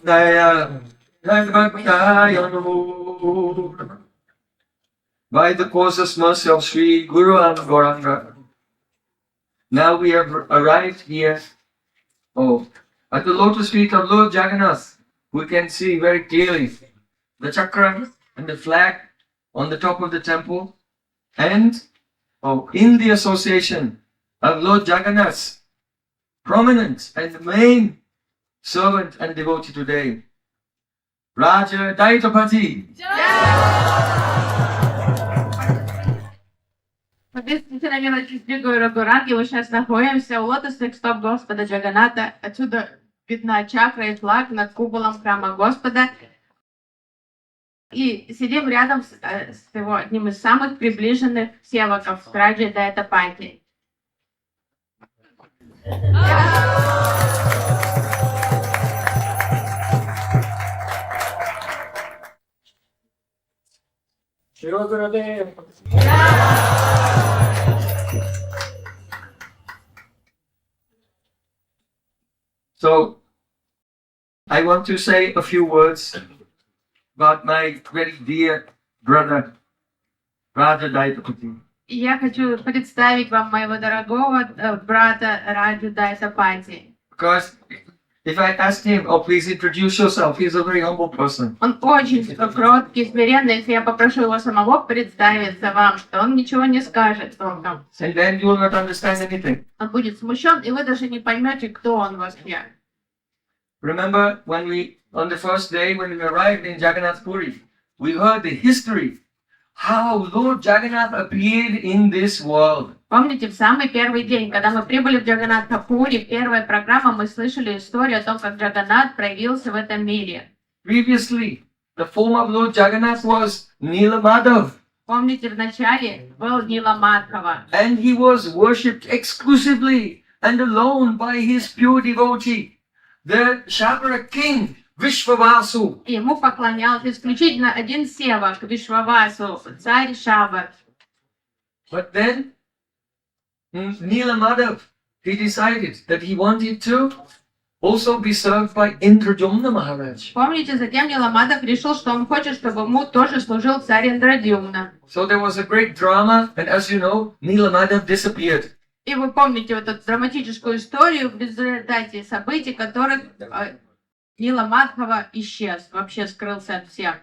Jaya Jaya Namo. By the causeless mercy of Sri Guru and Gauranga, now we have arrived here at the lotus feet of Lord Jagannath. We can see very clearly the chakra and the flag on the top of the temple, and in the association of Lord Jagannath, prominent and the main servant and devotee today, Raja Daitapati. Действительно, милости Гуру Гуранги, мы сейчас находимся у лотосных стоп Господа Джаганата. Отсюда видна чакра и флаг над куполом храма Господа. И сидим рядом с его одним из самых приближенных севаков, с Раджой Дайтапати. So, I want to say a few words about my very dear brother, Raja Daitapati. Я хочу представить вам моего дорогого брата Раджу Дайтапати. Because if I asked him, please introduce yourself, he's a very humble person. Он очень кроткий, смиренный. Если я попрошу его самого представиться вам, то он ничего не скажет толком. And then you will not understand anything. Он будет смущен, и вы даже не поймете, кто он вообще. Remember on the first day when we arrived in Jagannath Puri, we heard the history, how Lord Jagannath appeared in this world. Помните, в самый первый день, когда мы прибыли в Джаганнат-Пури, первая программа, мы слышали историю о том, как Джаганнат проявился в этом мире. Previously, the form of Lord Jagannath was Nila Madhav. Помните, в начале был Нила Мадхава. And he was worshipped exclusively and alone by his pure devotee, the Shabara king, Vishwavasu. Ему поклонялся исключительно один севак, Вишвавасу, царь Шабар. But then, Nila Madhav, he decided that he wanted to also be served by Indradyumna Maharaj. Помните, затем Нила Мадхав решил, что он хочет, чтобы ему тоже служил царь Индрадюмна. So there was a great drama, and as you know, Nila Madhav disappeared. И вы помните вот эту драматическую историю, в результате событий, которых Нила Мадхава исчез, вообще скрылся от всех.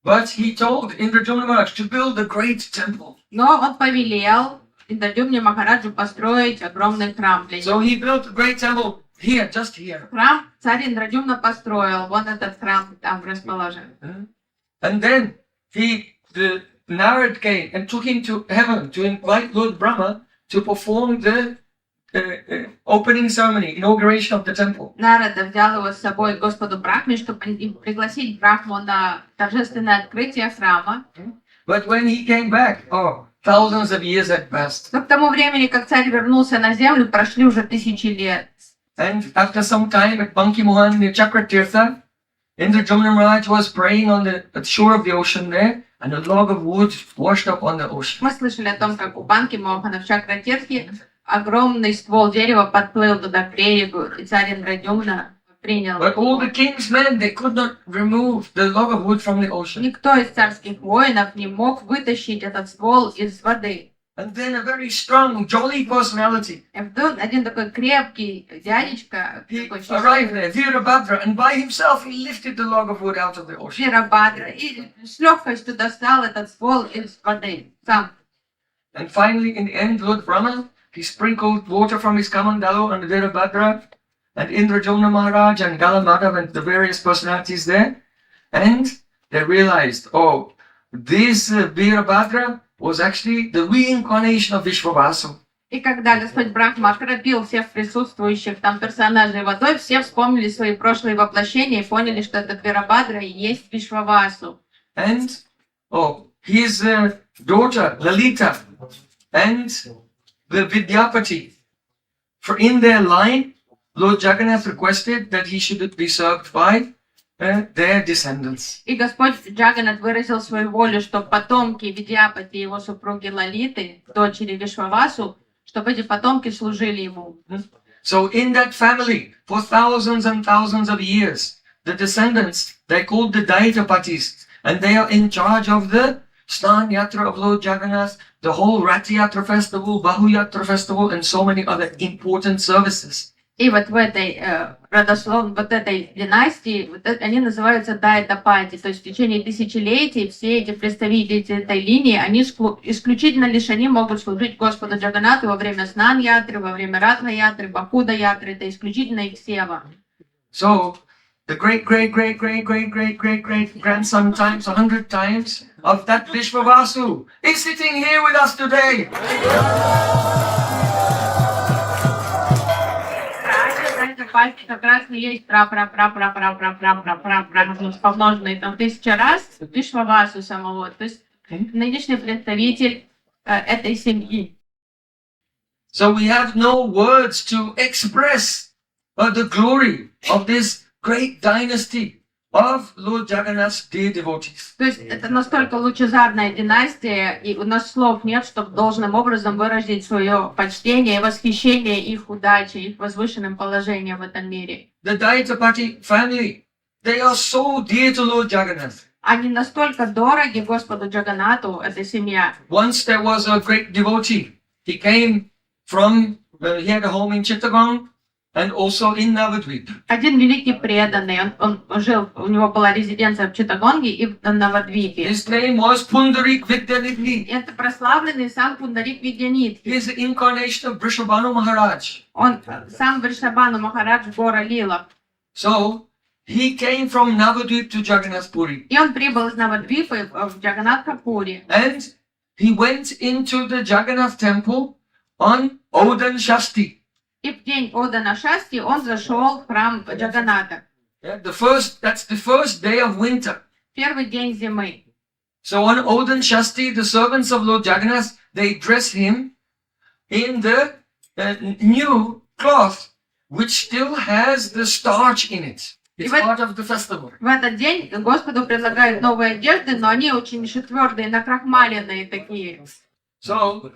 But he told Indradyumna Maharaj to build a great temple. Но он повелел Индрадюмне Махараджу построить огромный храм для него. So he built a great temple here, just here. Храм царь Индрадюмна построил, вон этот храм там расположен. And then the Narad came and took him to heaven to invite Lord Brahma to perform the opening ceremony, inauguration of the temple. Нарада взял его с собой к Господу Брахме, чтобы пригласить Брахму на торжественное открытие храма. But when he came back, thousands of years had passed. Но к тому времени, как царь вернулся на землю, прошли уже 1000 лет. And after some time at Banki Mohan near Chakratirtha, Indradyumna Maharaj was praying on the shore of the ocean there, and a log of wood washed up on the ocean. Мы слышали о том, как у Банки Мохана в Чакратиртхе огромный ствол дерева подплыл туда к берегу, и царь Индрадюмна принял. But all the king's men, they could not remove the log of wood from the ocean. Никто из царских воинов не мог вытащить этот ствол из воды. And then a very strong, jolly personality. И вдруг один такой крепкий дядечка, He arrived there, Virabhadra, and by himself he lifted the log of wood out of the ocean. Вирабхадра, и с легкостью достал этот ствол из воды сам. And finally, in the end, Lord Brahma, he sprinkled water from his Kamandalu on the Virabhadra, and Indradyumna Maharaj and Galamadav and the various personalities there. And they realized, this Virabhadra was actually the reincarnation of Vishwavasu. И когда Господь Брахма окропил всех присутствующих там персонажей водой, все вспомнили свои прошлые воплощения и поняли, что этот Вирабхадра и есть Вишвавасу. And his daughter Lalita and the Vidyapati, for in their line, Lord Jagannath requested that he should be served by their descendants. И Господь Джаганнат выразил свою волю, что потомки Видьяпати и его супруги Лалиты, дочери Вишвавасу, чтобы эти потомки служили ему. So in that family, for thousands and thousands of years, the descendants, they're called the Daitapatis, and they are in charge of the Snan Yatra of Lord Jagannath, the whole Rath Yatra festival, Bahu Yatra festival, and so many other important services. И вот в этой вот этой династии они называются дайтапати, то есть в течение тысячелетий все эти представители этой линии, они исключительно лишь они могут служить Господу Джаганнату во время снан-ятры, во время радха-ятры, бахуда-ятры, это исключительно их сева. So, the great grandson times 100 times of that Vishwavasu is sitting here with us today. Как раз и есть помноженные там 1000 раз Вишвавасу самого, то есть нынешний представитель этой семьи. So we have no words to express the glory of this great dynasty of Lord Jagannath's dear devotees. То есть это настолько лучезарная династия, и у нас слов нет, чтобы должным образом выразить свое почтение и восхищение их удачей, их возвышенным положением в этом мире. The Daitapati family, they are so dear to Lord Jagannath. Они настолько дороги Господу Джаганнату, эта семья. Once there was a great devotee. He came from, he had a home in Chittagong and also in Navadvip. Один великий преданный, он жил, у него была резиденция в Читтагонге и в Навадвипе. His name was Pundarik Vidyanidhi. Это прославленный сам Пундарик Видянидхи. He is the incarnation of Vrishabhanu Maharaj. Он сам Вришабхану Махарадж Гора Лила. So, he came from Navadvip to Jagannath Puri. И он прибыл из Навадвипа в Джаганнатха-Пури. And he went into the Jagannath temple on Odan Shasti. И в день Одана Шасти он зашел в храм Джаганната. Yeah, that's the first day of winter. Первый день зимы. So on Odan Shasti, the servants of Lord Jagannath, they dress him in the new cloth, which still has the starch in it. It's part of the festival. В этот день Господу предлагают новые одежды, но они очень еще твердые, накрахмаленные такие. So,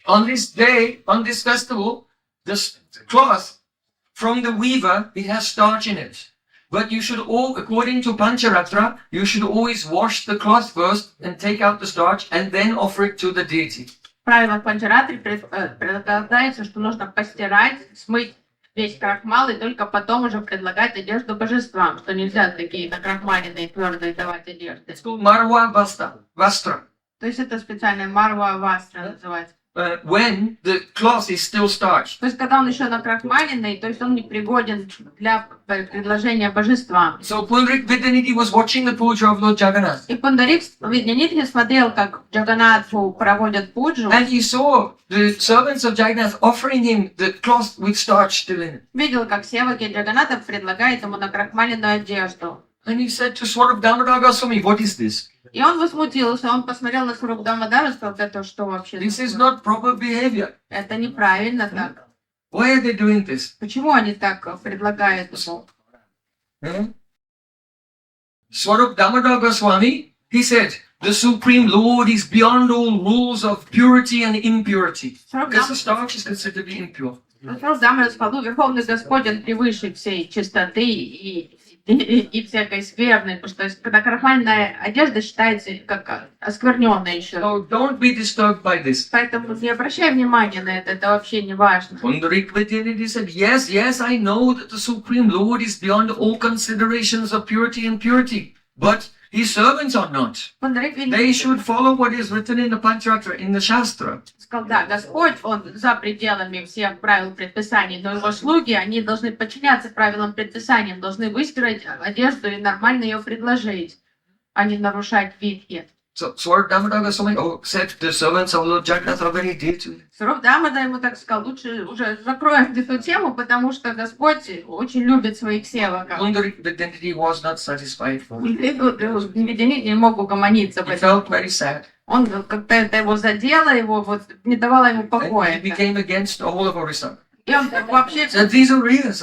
on this day, on this festival, this cloth from the weaver, it has starch in it. But you should according to Pancharatra, you should always wash the cloth first and take out the starch and then offer it to the deity. В правилах Панчаратри предлагается, что нужно постирать, смыть весь крахмал и только потом уже предлагать одежду божествам, что нельзя такие накрахмаленные твердые давать одежды. It's called Marwa Vastra. То есть это специальная марва вастра называется. When the cloth is still starched. То есть когда он еще накрахмаленный, то есть он не пригоден для предложения божествам. So Pundarik Vidyanidhi was watching the puja of Lord Jagannath. И Пундарик Видянидхи смотрел, как Джаганнатху проводят пуджу. And he saw the servants of Jagannath offering him the cloth with starch still in it. Видел, как севаки Джаганната предлагает ему накрахмаленную одежду. And he said to Swarup Damodar Goswami, what is this? И он возмутился, он посмотрел на Сварупу Дамодара и сказал, это что вообще? This is not proper behavior. Это неправильно так. Why are they doing this? Почему они так предлагают ему? Swarup Damodar Goswami, he said, the Supreme Lord is beyond all rules of purity and impurity. Because the starch is considered to be impure. Сварупа Дамодара сказал, Верховный Господь, он превыше всей чистоты и всякой скверной, потому что когда крахмальная одежда считается как оскверненная еще. So don't be disturbed by this. Поэтому не обращай внимания на это вообще не важно. Pundarik Vidyanidhi said, yes, I know that the Supreme Lord is beyond all considerations of purity and purity, but his servants are not. They should follow what is written in the Pancharatra, in the Shastra. Сказал, да, Господь, он за пределами всех правил предписаний, но его слуги, они должны подчиняться правилам предписаний, должны выстирать одежду и нормально ее предложить, а не нарушать витье. So Swarup Damodar Goswami said the servants of Lord Jagannath are very dear to him. Сварупа Дамодар ему так сказал, лучше уже закроем эту тему, потому что Господь очень любит своих севаков. Pundarik Vidyanidhi was not satisfied. Видянидхи не мог угомониться. He felt very sad. Он как-то это его задело, его вот не давало ему And покоя. he became against the whole of Orissa. И он вообще Said these are reals.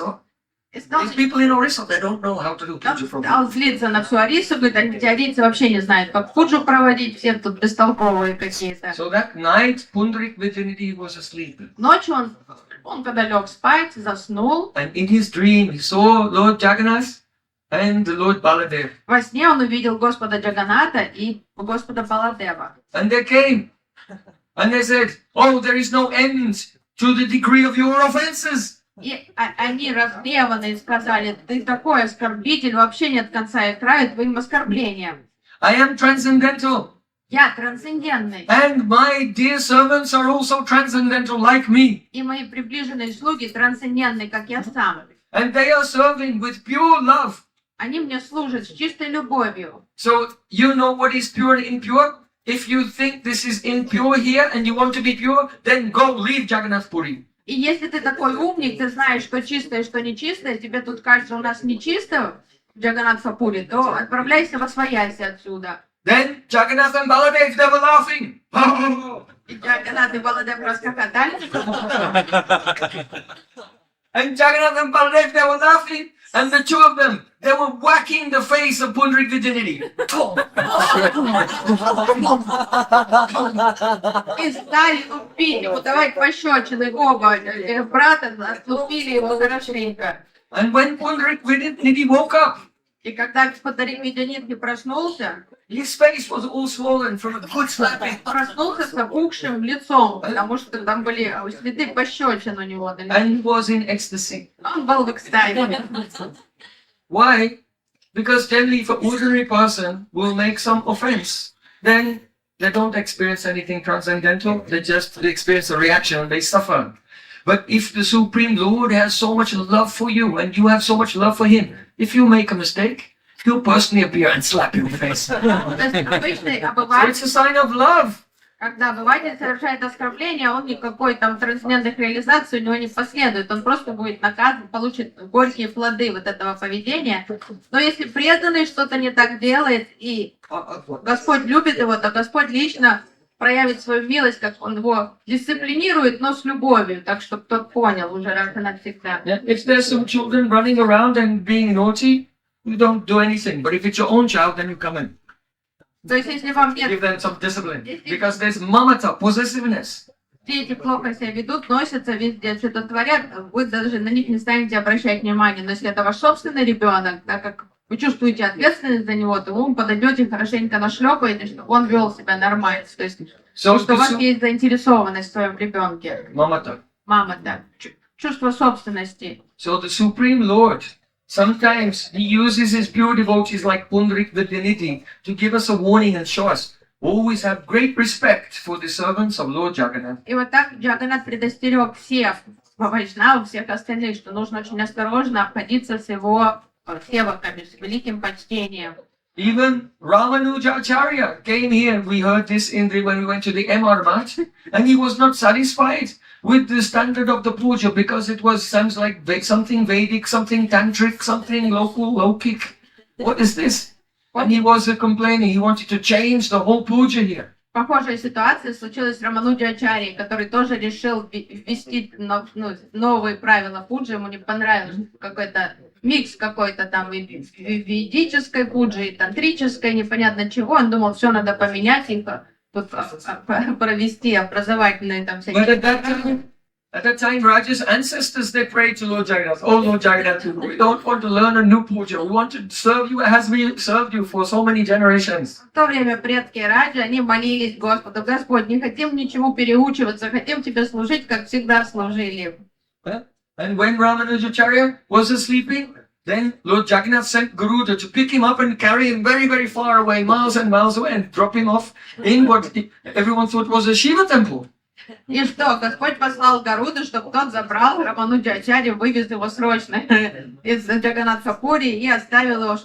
стал These people in Orissa, they don't know how to do puja properly. злиться на всю Орису, говорит, эти орийцы вообще не знают, как пуджу проводить, все тут бестолковые какие-то. So that night, Pundarik Vidyanidhi was asleep. Ночью он Он когда лег спать, заснул. And in his dream, he saw Lord Jagannath and Lord Baladev. Во сне он увидел Господа Джаганата и Господа Баладева. And they came. And they said, oh, there is no end to the degree of your offenses. И они разгневанные сказали: ты такой оскорбитель, вообще нет конца и края твоим оскорблениям. I am transcendental. Я трансцендентный. And my dear servants are also transcendental like me. И мои приближенные слуги трансцендентны, как я сам. And they are serving with pure love. Они мне служат с чистой любовью. So you know what is pure and impure? If you think this is impure here and you want to be pure, then go leave Jagannath Puri. И если ты такой умник, ты знаешь, что чистое, что нечистое, тебе тут кажется, у нас нечисто в Джаганнатхапури, то отправляйся восвояйся отсюда. Then Jagannath and Baladev, they were laughing. И Джаганнат и Баладев расхохотались. And Jagannath and Baladev, they were laughing. And the two of them, they were whacking the face of Pundrik Vidyanidhi. И стали лупить ему, давать пощечины оба брата, отлупили его хорошенько. And when Pundrik Vidyanidhi woke up, И когда Подарик Видянидхи проснулся, his face was all swollen from a good slapping. проснулся с опухшим лицом, потому что там были следы пощечин у него. And was in ecstasy. Он был в экстазе. Why? Because generally if an ordinary person will make some offense, then they don't experience anything transcendental, they just experience a reaction and they suffer. But if the Supreme Lord has so much love for you and you have so much love for him, if you make a mistake, he'll personally appear and slap you in the face. So То есть обычный обыватель, it's a sign of love. когда обыватель совершает оскорбление, он никакой там трансцендентной реализации у него не последует. Он просто будет наказан, получит горькие плоды вот этого поведения. Но если преданный что-то не так делает, и Господь любит его, то Господь лично проявит свою милость, как он его дисциплинирует, но с любовью, так чтобы тот понял уже раз и навсегда. If there's some children running around and being naughty, you don't do anything. But if it's your own child, then you come in. То есть если вам нет, Give them some discipline. Because there's mamata, possessiveness. дети плохо себя ведут, носятся везде, что-то творят, вы даже на них не станете обращать внимания. Но если это ваш собственный ребенок, так как вы чувствуете ответственность за него, то вы подойдете хорошенько нашлепаете, чтобы он вел себя нормально. То есть, So, что у вас есть заинтересованность в своем ребенке. mamata. Мама, да. Чувство собственности. So the Supreme Lord, sometimes he uses his pure devotees like Pundrik Vidyanidhi to give us a warning and show us. Always have great respect for the servants of Lord Jagannath. И вот так Джаганнат предостерег всех вайшнавов, всех остальных, что нужно очень осторожно обходиться с его севаками, с великим почтением. Even Ramanujacharya came here. We heard this in when we went to the MR Mat, and he was not satisfied with the standard of the puja because it was sounds like something Vedic, something tantric, something local, lokic. What is this? And he was complaining. He wanted to change the whole puja here. Похожая ситуация случилась с Рамануджачарьей, который тоже решил ввести новые правила пуджи. Ему не понравилось какой-то микс какой-то там ведической пуджи, и тантрической, непонятно чего. Он думал, все надо поменять, их тут провести образовательные там But всякие. at that time, Raja's ancestors, they prayed to Lord Jagannath. Oh, Lord Jagannath, we don't want to learn a new puja. We want to serve you as we served you for so many generations. В то время предки Раджи, они молились Господу: Господь, не хотим ничему переучиваться, хотим Тебе служить, как всегда служили. And when Ramanujacharya was sleeping, then Lord Jagannath sent Garuda to pick him up and carry him very, very far away, miles and miles away, and drop him off in what everyone thought was a Shiva temple. И что, Господь послал Гаруду, чтобы тот забрал Рамануджачарью, вывез его срочно из Джаганнатхапури и оставил его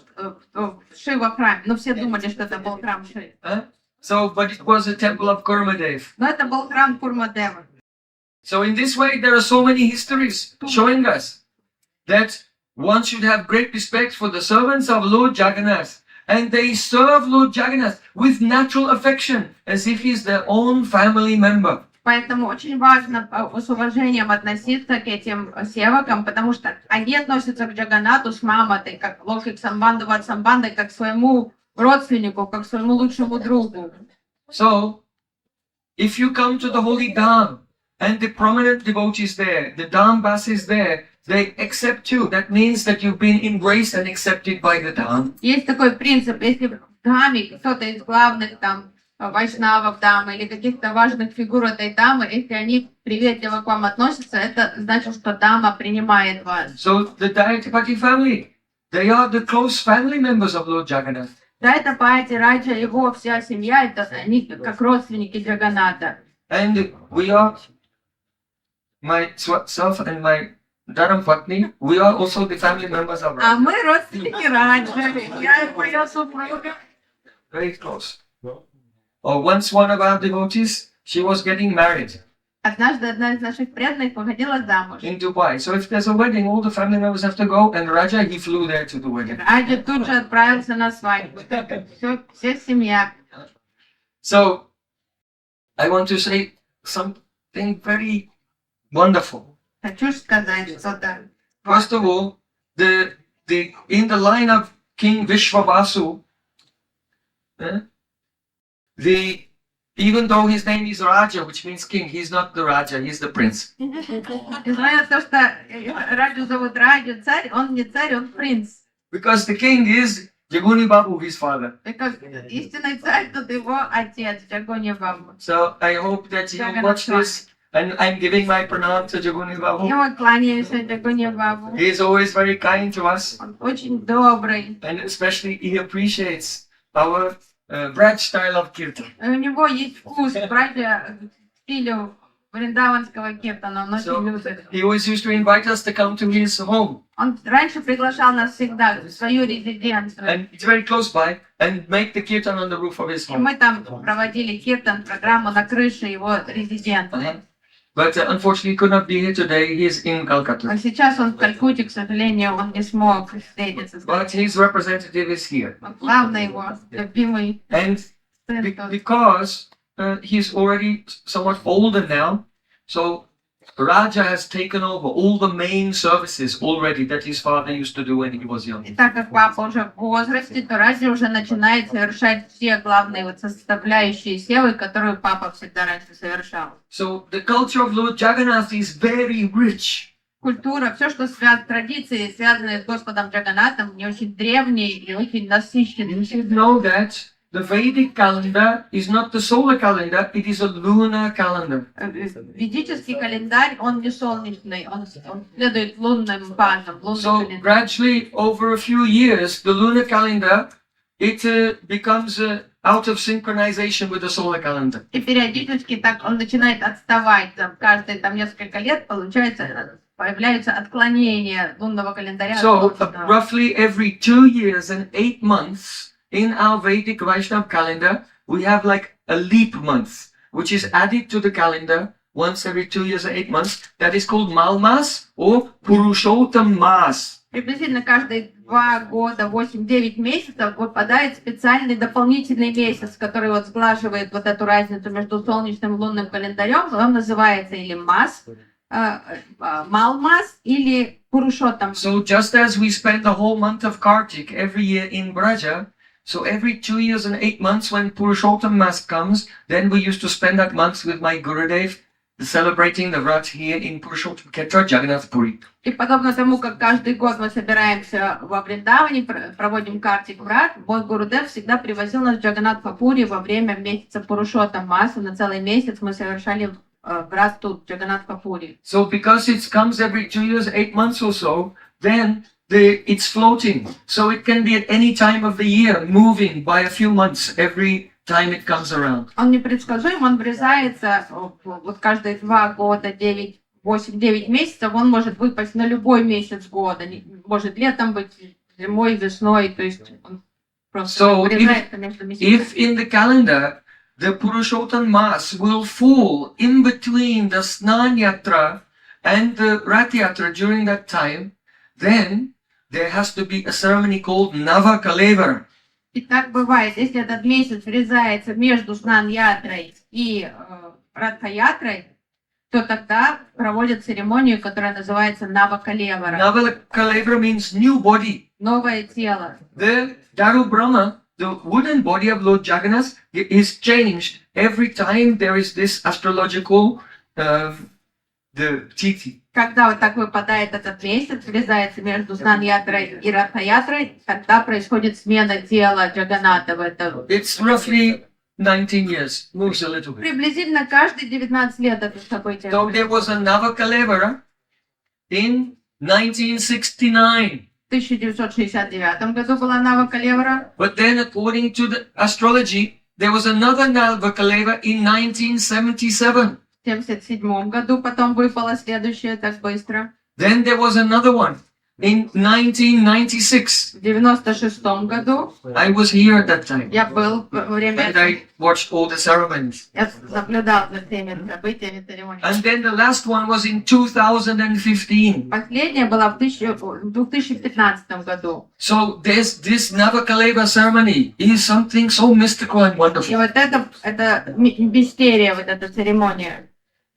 в Шива-храме. Но все думали, что это был храм Шивы. So, but it was a temple of Kurmadev. Но это был храм Курмадева. So in this way, there are so many histories showing us that one should have great respect for the servants of Lord Jagannath. And they serve Lord Jagannath with natural affection, as if he's their own family member. Поэтому очень важно с уважением относиться к этим севакам, потому что они относятся к Джаганнату с маматой, как локик самбанду ват самбандой, как к своему родственнику, как к своему лучшему другу. So, if you come to the holy dham, and the prominent devotees there, the Dhambas is there, they accept you. That means that you've been embraced and accepted by the Dham. Есть такой принцип, если в даме кто-то из главных там вайшнавов дамы или каких-то важных фигур этой дамы, если они приветливо к вам относятся, это значит, что дама принимает вас. So the Dayatipati family, they are the close family members of Lord Jagannath. Дайта-пати, Раджа, его вся семья, это они как родственники Джаганата. And we are, myself and my Dharam Patni, we are also the family members of А Raja. мы родственники Раджи, я и моя супруга. Very close. Or once one of our devotees, she was getting married Однажды одна из наших преданных выходила замуж. in Dubai. So if there's a wedding, all the family members have to go, and Raja, he flew there to the wedding. Раджа тут же отправился на свадьбу. Вся семья. So I want to say something very wonderful. Хочу сказать что-то. First of all, in the line of King Vishwavasu, even though his name is Raja, which means king, he's not the Raja, he's the prince. Несмотря на то, что Раджу зовут Раджу, царь, он не царь, он принц. Because the king is Jaguni Babu, his father. Истинный царь тут его отец, Джагони Бабу. So I hope that you watch this, and I'm giving my pranam to Jaguni И Babu. мы кланяемся Джагони Бабу. He is always very kind to us, Он очень добрый. and especially he appreciates our Braj style of kirtan. И у него есть вкус братья к стилю вриндаванского киртана, он очень любит. He always used to invite us to come to his home, Он раньше приглашал нас всегда в свою резиденцию. and it's very close by, and make the kirtan on the roof of his И home. мы там проводили киртан, программу на крыше его резиденции. But unfortunately, he could not be here today. He is in А Calcutta. сейчас он в Калькутте, к сожалению, он не смог встретиться с нами. But his representative is here. Главный его любимый And сын тоже. because he's already somewhat older now, so Raja has taken over all the main services already that his father used to do when he was young. И так как папа уже в возрасте, то Раджа уже начинает совершать все главные вот составляющие севы, которые папа всегда раньше совершал. So the culture of Lord Jagannath is very rich. Культура, все, что связано, традиции, связанные с Господом Джаганатом, не очень древние и очень You насыщенные. should know that the Vedic calendar is not the solar calendar, it is a lunar calendar. Ведический календарь, он не солнечный, он следует лунным фазам, лунным So календарем. gradually, over a few years, the lunar calendar, it becomes out of synchronization with the solar calendar. И периодически так он начинает отставать, там, каждые там несколько лет, получается, появляются отклонения лунного календаря. от So солнечного. roughly every 2 years and 8 months in our Vedic Vaishnav calendar, we have like a leap month, which is added to the calendar once every 2 years and 8 months. That is called Malmas or Purushottam Mas. Приблизительно каждые 2 года, 8-9 месяцев выпадает специальный дополнительный месяц, который вот сглаживает вот эту разницу между солнечным и лунным календарем. Он называется или Мас, Малмас или Пурушоттам. So just as we spend the whole month of Kartik every year in Braja, so every 2 years and 8 months when Purushottam Mas comes, then we used to spend that month with my Gurudev celebrating the Vrat here in Purushottam Kshetra, Jagannath Puri. И подобно тому, как каждый год мы собираемся во Вриндаване, проводим картик Врат, мой Гурудев всегда привозил нас в Джаганнат Папури во время месяца Пурушоттам Маса. На целый месяц мы совершали Врат тут, Джаганнат Папури. So because it comes every 2 years, 8 months or so, then it's floating. So it can be at any time of the year, moving by a few months every time it comes around. Он непредсказуем, он врезается вот каждые 2 года, 8-9 месяцев, он может выпасть на любой месяц года. Может летом быть, зимой, весной, то есть он просто So врезается между месяцами. If in the calendar the Purushottam Mas will fall in between the Snan Yatra and the Rath Yatra during that time, then there has to be a ceremony called Navakalevara. И так бывает, если этот месяц врезается между Снан-ятрой и Радха-ятрой, то тогда проводят церемонию, которая называется Навакалевара. Navakalevara means new body. Новое тело. The Daru Brahma, the wooden body of Lord Jagannath, is changed every time there is this astrological the tithi. Когда вот так выпадает этот месяц, врезается между Снан-ятрой и Ратха-ятрой, тогда происходит смена тела Джаганата в это. It's roughly 19 years, moves a little bit. Приблизительно каждые 19 лет это событие. So there was a Navakalevara in 1969. В 1969 году была Навакалевара, But then, according to the astrology, there was another Navakaleva in 1977. в 1977 году потом выпала следующая так быстро. Then there was another one in 1996. В 1996 году I was here at that time. я был во время And I watched all the ceremonies. я наблюдал за всеми событиями, церемониями. And then the last one was in 2015. Последняя была в 2015 году. So this Navakaleva ceremony is something so mystical and И wonderful. вот это мистерия, вот эта церемония.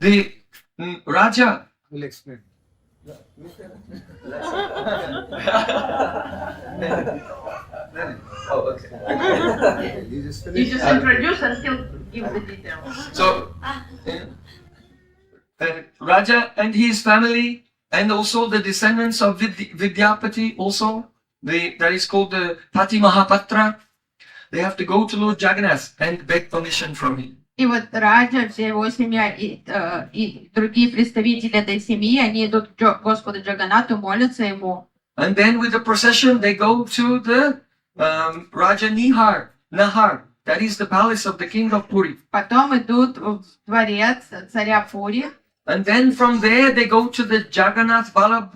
The Raja Will explain. Oh, okay. You just You finish. just introduce and he'll give the details. So, Raja and his family, and also the descendants of Vidyapati, also, that is called the Pati Mahapatra, they have to go to Lord Jagannath and beg permission from him. И вот Раджа, вся его семья и другие представители этой семьи, они идут к Господу Джаганату, молятся ему. And then with the procession, they go to the Raja Nahar, that is the palace of the king of Puri. Потом идут в дворец царя Пури. And then from there, they go to the Jagannath Balab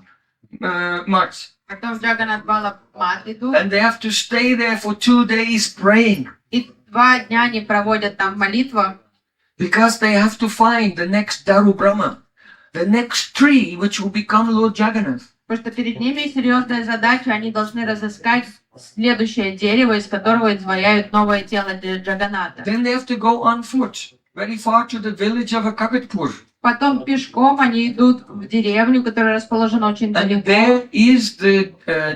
March. Потом в Джаганнат Балаб-мат идут. And they have to stay there for 2 days praying. И 2 дня они проводят там молитву. Because they have to find the next Daru Brahma, the next tree which will become Lord Jagannath. Потому что перед ними серьезная задача, они должны разыскать следующее дерево, из которого изваяют новое тело для Джаганата. Then they have to go on foot, very far to the village of Akakatpur. Потом пешком они идут в деревню, которая расположена очень And далеко. there is the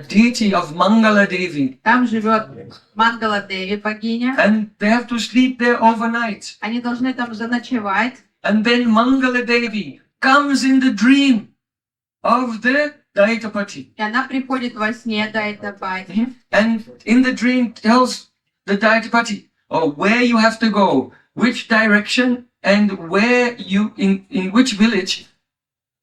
deity of Mangala Devi. Там живет Мангала Деви, богиня. And they have to sleep there overnight. Они должны там заночевать. And then Mangala Devi comes in the dream of the Daitapati. И она приходит во сне до этого бати. And in the dream tells the Daitapati, where you have to go, which direction, and where you, in which village,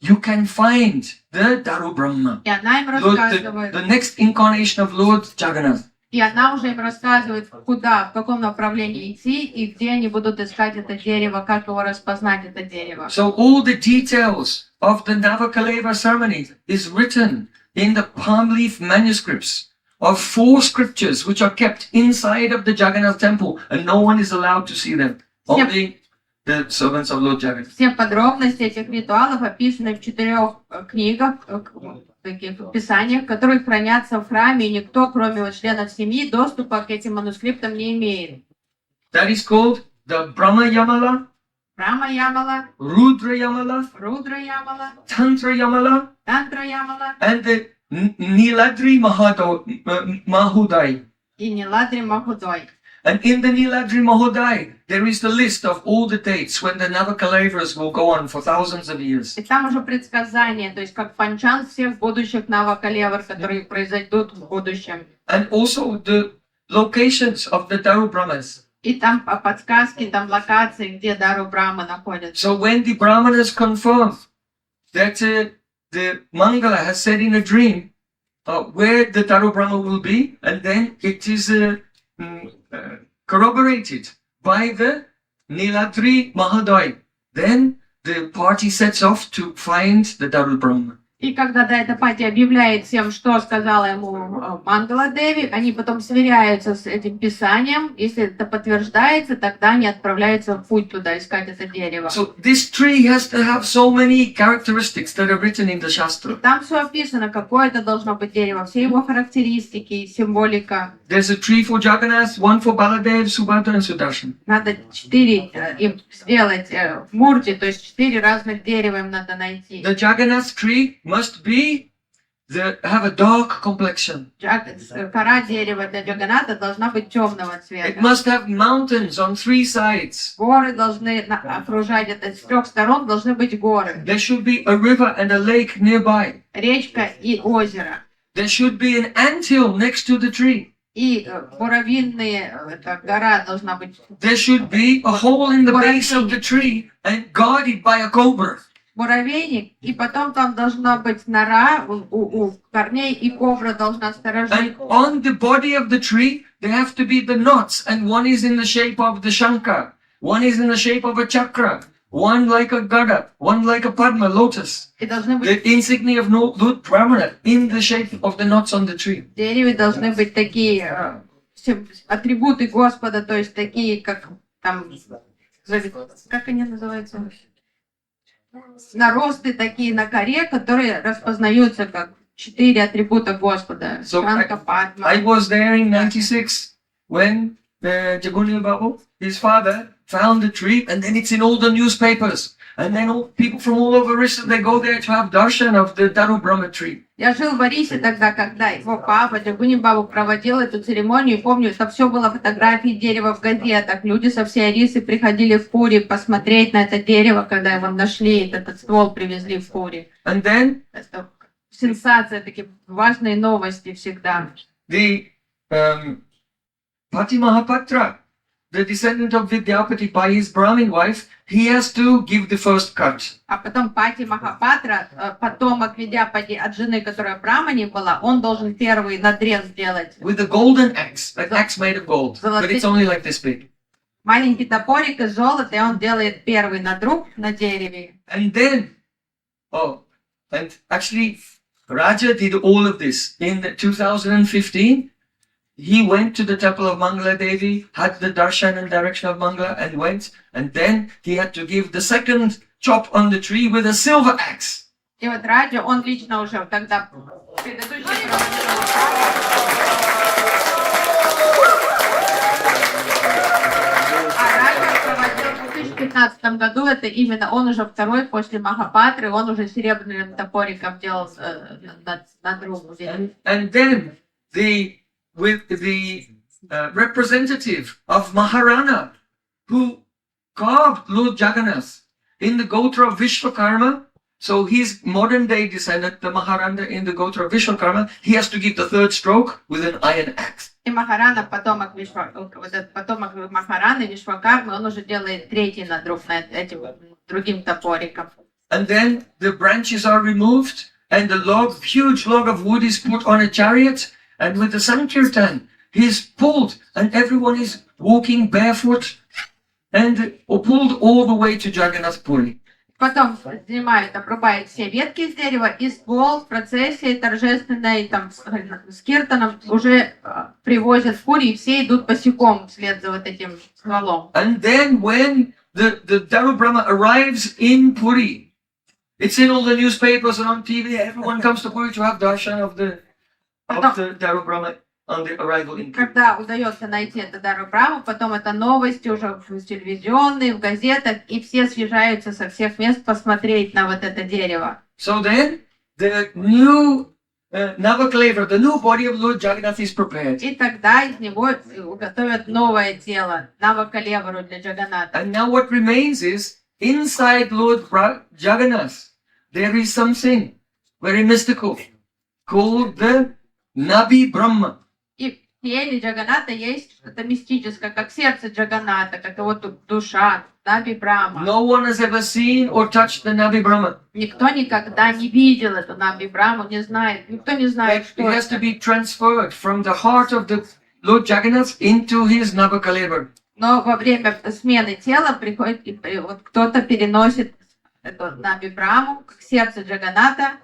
you can find the Daru Brahma. И она им Lord, рассказывает. the next incarnation of Lord Jagannath. И она уже им рассказывает, куда, в каком направлении идти, и где они будут искать это дерево, как его распознать, это дерево. So all the details of the Navakaleva ceremony is written in the palm leaf manuscripts of 4 scriptures which are kept inside of the Jagannath temple and no one is allowed to see them. Only the servants of Lord Jagannath. Все подробности этих ритуалов описаны в 4 книгах, таких писаниях, которые хранятся в храме, и никто, кроме вот членов семьи, доступа к этим манускриптам не имеет. That is called the Brahma Yamala, Брама Ямала, Rudra Yamala, Рудра Ямала, Tantra Yamala, Тантра Ямала and the Niladri Mahudai. и Ниладри Махудой. And in the Niladri Mahodai, there is the list of all the dates when the Navakalevaras will go on for thousands of years. И там уже предсказания, то есть как панчан всех будущих Навакалевар, которые произойдут в будущем. And also the locations of the Daru Brahmas. И там подсказки, там локации, где Дару Брахма находится. So when the Brahmanas confirm that the Mangala has said in a dream where the Daru Brahma will be, and then it is corroborated by the Niladri Mahadai, then the party sets off to find the Daru Brahma. И когда Дайтапати объявляет всем, что сказала ему Мангала Деви, они потом сверяются с этим писанием. Если это подтверждается, тогда они отправляются в путь туда искать это дерево. So this tree has to have so many characteristics that are written in the И Shastra. там все описано, какое это должно быть дерево, все его характеристики, символика. There's a tree for Jagannath, one for Baladev, Subhadra and Sudarshan. Надо 4 им сделать мурти, то есть 4 разных дерева им надо найти. The Jagannath tree must be have a dark complexion. Кора дерева для Джаганата должна быть темного It цвета. must have mountains on 3 sides. Горы должны окружать это, с 3 сторон должны быть горы. There should be a river and a lake nearby. Речка и озеро. There should be an anthill next to the tree. И муравьиная гора должна быть. There should be a hole in the base of the tree and guarded by a cobra. Муравейник, и потом там должна быть нора у корней, и кобра должна сторожить. And on the body of the tree, there have to be the knots, and one is in the shape of the shankar, one is in the shape of a chakra, one like a gada, one like a padma, lotus. И должны быть The insignia of Lord Brahmana in the shape of the knots on the tree. в дереве должны быть такие атрибуты Господа, то есть такие, как там, как они называются? Наросты такие на коре, которые распознаются как 4 атрибута Господа. So Шанка, Падма. I was there in 96 when Jagannath Babu, his father, found the tree, and then it's in all the newspapers. And then all people from all over Orissa, they go there to have darshan of the Daru Brahma tree. Я жил в Орисе тогда, когда его папа, Джагунни Бабу, проводил эту церемонию. Помню, это все было фотографии дерева в газетах. Люди со всей Орисы приходили в Пури посмотреть на это дерево, когда его нашли, этот ствол привезли в Пури. And then Это сенсация, такие важные новости всегда. the Pati Mahapatra, the descendant of Vidyapati by his Brahmin wife, he has to give the first cut. А потом Пати Махапатра, потомок Видяпати от жены, которая Брамани была, он должен первый надрез сделать. With a golden axe, an axe made of gold, but it's only like this big. Маленький топорик из золота, и он делает первый надруб на дереве. And then, and actually, Raja did all of this. In 2015, he went to the temple of Mangala Devi, had the darshan and direction of Mangala, and went. And then he had to give the second chop on the tree with a silver axe. И вот Раджа, он лично уже тогда предыдущий в 2015 году, это именно он уже второй после Махапатры, он уже серебряным топориком делал надруб. And then with the representative of Maharana, who carved Lord Jagannath in the Gotra of Vishwakarma. So his modern day descendant, the Maharana in the Gotra of Vishwakarma, he has to give the third stroke with an iron axe. И Махарана, потомок Махараны, Вишвакармы, он уже делает третий надруб над этим другим топориком. And then the branches are removed, and the huge log of wood is put on a chariot, and with the Sankirtan, he's pulled, and everyone is walking barefoot, and pulled all the way to Jagannath Puri. Потом снимают, обрубают все ветки из дерева, и ствол в процессии торжественной, там, с киртаном уже привозят в Пури, и все идут босиком вслед за вот этим стволом. And then when the Daru Brahma arrives in Puri, it's in all the newspapers and on TV, everyone comes to Puri to have darshan of the Daru Brahma on the arrival in Puri. Когда удается найти это Дару Браму, потом это новости уже в телевизионные, в газетах, и все съезжаются со всех мест посмотреть на вот это дерево. So then, the new Navakalevara, the new body of Lord Jagannath is prepared. И тогда из него готовят новое тело, Навакалевару для Джаганата. And now what remains is, inside Lord Jagannath, there is something very mystical called the Nabi Brahma. И в теле Джаганата есть что-то мистическое, как сердце Джаганата, как его душа, Наби Брахма. No one has ever seen or touched the Nabi Brahma. Никто никогда не видел эту Наби Брахму, не знает, никто не знает, It что has to это. be transferred from the heart of the Lord Jagannath into his Navakalevara. Но во время смены тела приходит, и вот кто-то переносит эту Наби Брахму, как сердце Джаганата,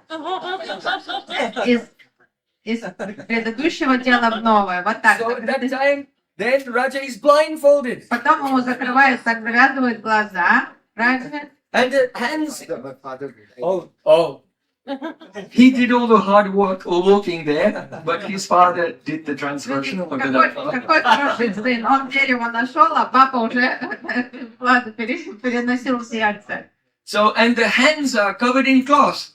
из предыдущего тела в новое. Вот так. So at that time, then Raja is blindfolded. Потом ему закрывают, так завязывают глаза. Раджа. And the hands. Oh. He did all the hard work walking there, but his father did the translation. Look at Какой that. хороший сын. Он дерево нашел, а папа уже переносил сердце. So, and the hands are covered in cloth.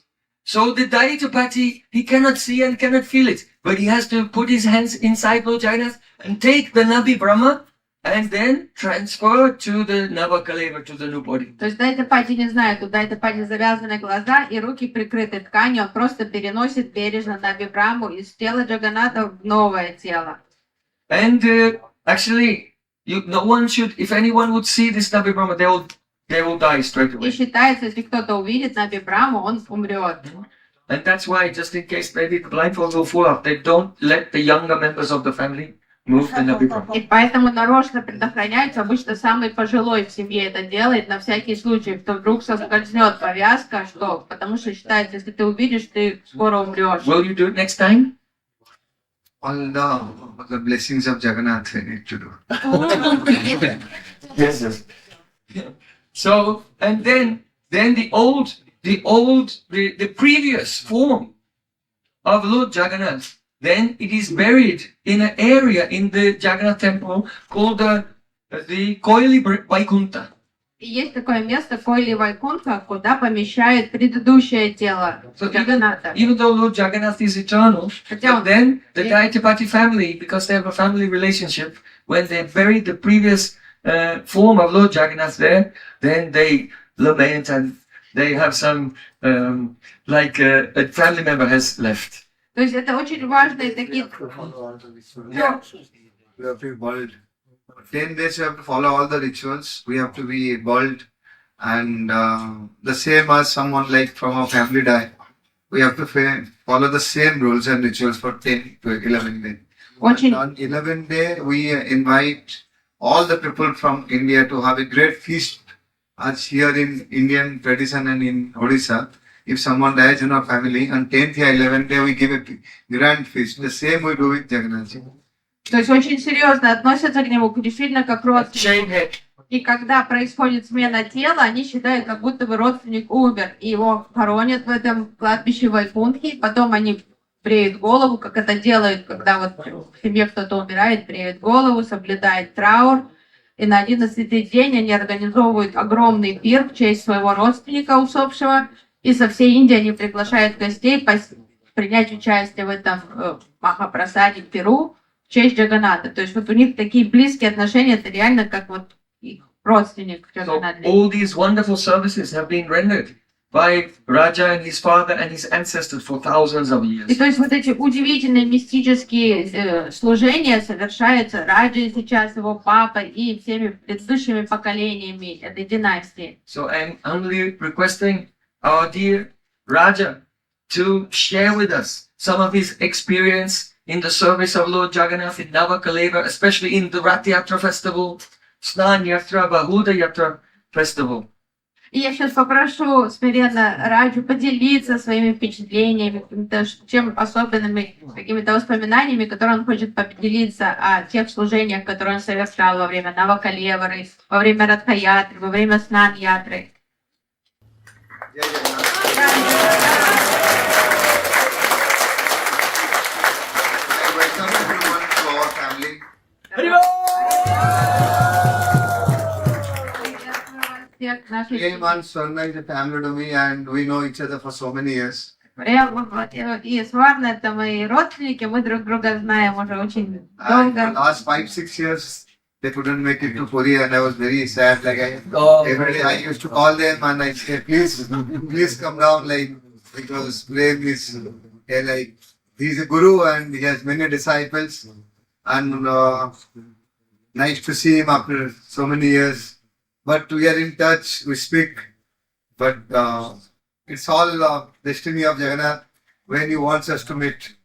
So the Daitapati, he cannot see and cannot feel it, but he has to put his hands inside Lord Jagannath and take the Nabi Brahma and then transfer to the Navakalevara, to the new body. То есть Дайтапати не знает, у Дайтапати завязаны глаза и руки прикрыты тканью, он просто переносит бережно на Бибраму из тела Джаганата в новое тело. And actually, no one should, if anyone would see this Nabi Brahma, they will die straight И away. считается, если кто-то увидит на Бибраму, он умрет. And that's why, just in case maybe the blindfold will fall off, they don't let the younger members of the family move the Nabi Brahma. И поэтому нарочно предохраняется, обычно самый пожилой в семье это делает, на всякий случай, что вдруг соскользнет повязка, что, потому что считается, если ты увидишь, ты скоро умрешь. Will you do it next time? All the blessings of Jagannath we need to do. Yes. So, and then the previous form of Lord Jagannath, then it is buried in an area in the Jagannath temple called the Koili Vaikunta. И есть такое место, Койли Вайкунха, куда помещают предыдущее тело Джаганата. Even though Lord Jagannath is eternal, but then the Daitapati family, because they have a family relationship, when they buried the previous form of Lord Jagannath there, then they lament and they have some, like a family member has left. То есть это очень важные такие... We have to be bald. For 10 days we have to follow all the rituals. We have to be bald. And the same as someone like from our family die. We have to follow the same rules and rituals for 10 to 11 days. Очень... On 11th day, we invite all the people from India to have a great feast. As here in Indian tradition and in Odisha, if someone dies in our family, on 10th or 11th day, we give a grand feast. The same we do with Jagannath. То есть очень серьезно относятся к нему, действительно как родственник. Shame head. И когда происходит смена тела, они считают, как будто бы родственник умер. И его хоронят в этом кладбище Вайкунтхи. Потом они бреют голову, как это делают, когда вот в семье кто-то умирает, бреют голову, соблюдают траур. И на 11-й день они организовывают огромный пир в честь своего родственника усопшего. И со всей Индии они приглашают гостей принять участие в этом махапрасаде, пиру в честь Джаганата. То есть вот у них такие близкие отношения, это реально как вот их родственник So Джаганата. all these wonderful services have been rendered by Raja and his father and his ancestors for thousands of И years. то есть вот эти удивительные мистические служения совершаются Раджей сейчас, его папа и всеми предыдущими поколениями этой династии. So I'm humbly requesting our dear Raja to share with us some of his experience in the service of Lord Jagannath in Navakalevara, especially in the Rath Yatra festival, Snan Yatra, Bahuda Yatra festival. И я сейчас попрошу смиренно Раджу поделиться своими впечатлениями, чем особенными какими-то воспоминаниями, которые он хочет поделиться о тех служениях, которые он совершал во время Навакалевары, во время Радха-ятры, во время Снан-ятры. I welcome everyone to our family. Всех наших Prem and Swarna is a family to me and we know each other for so many years. Прем и Сварна — это мои родственники, мы друг друга знаем уже очень And for долго. last 5-6 years, they couldn't make it to Puri and I was very sad. Like every day I used to call them and I say, please come down, like, because Prem is like, he's a guru and he has many disciples and nice to see him after so many years. But we are in touch, we speak, but it's all destiny of Jagannath when he wants us to meet.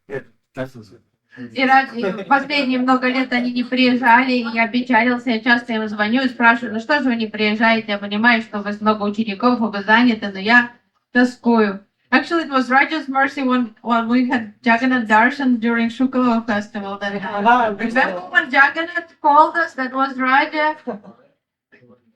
И последние много лет они не приезжали, и я печалился, я часто им звоню и спрашиваю, ну что же вы не приезжаете, я понимаю, что у вас много учеников, и вы заняты, но я тоскую. Actually, it was Raja's mercy when we had Jagannath Darshan during Shukla festival. Remember when Jagannath called us? That was Raja,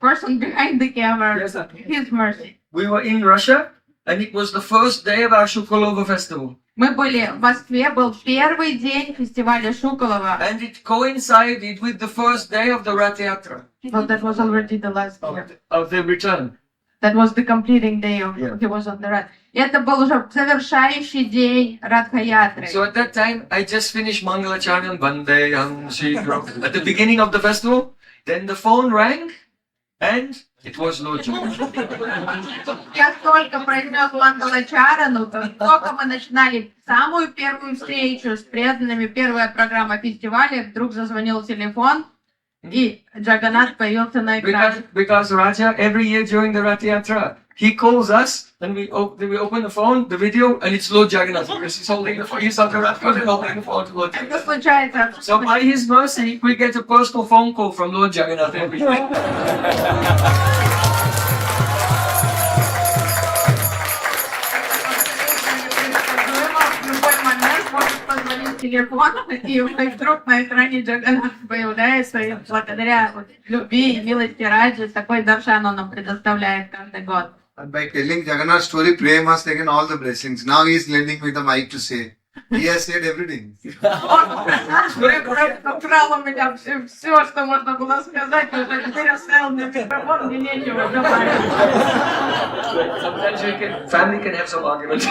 person behind the camera. Yes, sir. His mercy. We were in Russia and it was the first day of our Shukalova festival. Мы были в Москве, был первый день фестиваля Шуколова. And it coincided with the first day of the Rath Yatra, Well, that was already the last year. of the return. That was the completing day of Yeah. he was on the Rath. Это был уже завершающий день Радха-ятры. So at that time, I just finished Mangalacharyan Bandeyam Shri Guru at the beginning of the festival. Then the phone rang, and it was Lord Jagannath. Я только произнес Мангалачарану, только мы начинали самую первую встречу с преданными, первая программа фестиваля, вдруг зазвонил телефон, и Джаганнат появился на экране. Because Raja, every year during the Rath Yatra, he calls us, and we open the phone, the video, and it's Lord Jagannath, because he's holding the phone, he's on the Rath and holding the phone to Lord Это Jagannath. случается. So by his mercy, we get a personal phone call from Lord Jagannath every day. В любой момент может позвонить телефон, и вдруг на экране Джаганнат появляется, и благодаря вот любви и милости Раджи такой даршан он нам предоставляет каждый год. And by telling Jagannath's story, Prem has taken all the blessings. Now he is lending me the mic to say. He has said everything. Украл у меня все, что можно было сказать, уже теперь оставил мне микрофон, мне нечего добавить. Sometimes family can have some argument.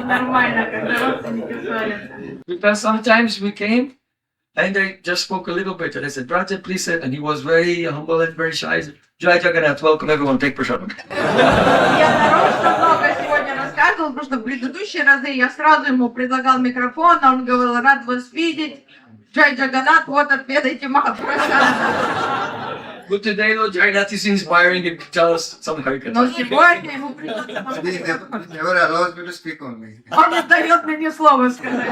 Нормально, когда родственники ссорятся. Because sometimes we came and I just spoke a little bit and I said, Raja, please sit. And he was very humble and very shy. He said, Jai Jagannath, welcome everyone, take prasadam. Я нарочно много сегодня рассказывал, потому что в предыдущие разы я сразу ему предлагал микрофон, а он говорил, рад вас видеть. Джай Джаганнат, вот отведайте Махапрасада. But today, Lord Jagannath is inspiring him to tell us some Но harikatha. сегодня ему придется... He never allows me to speak only. Он не дает мне ни слова сказать.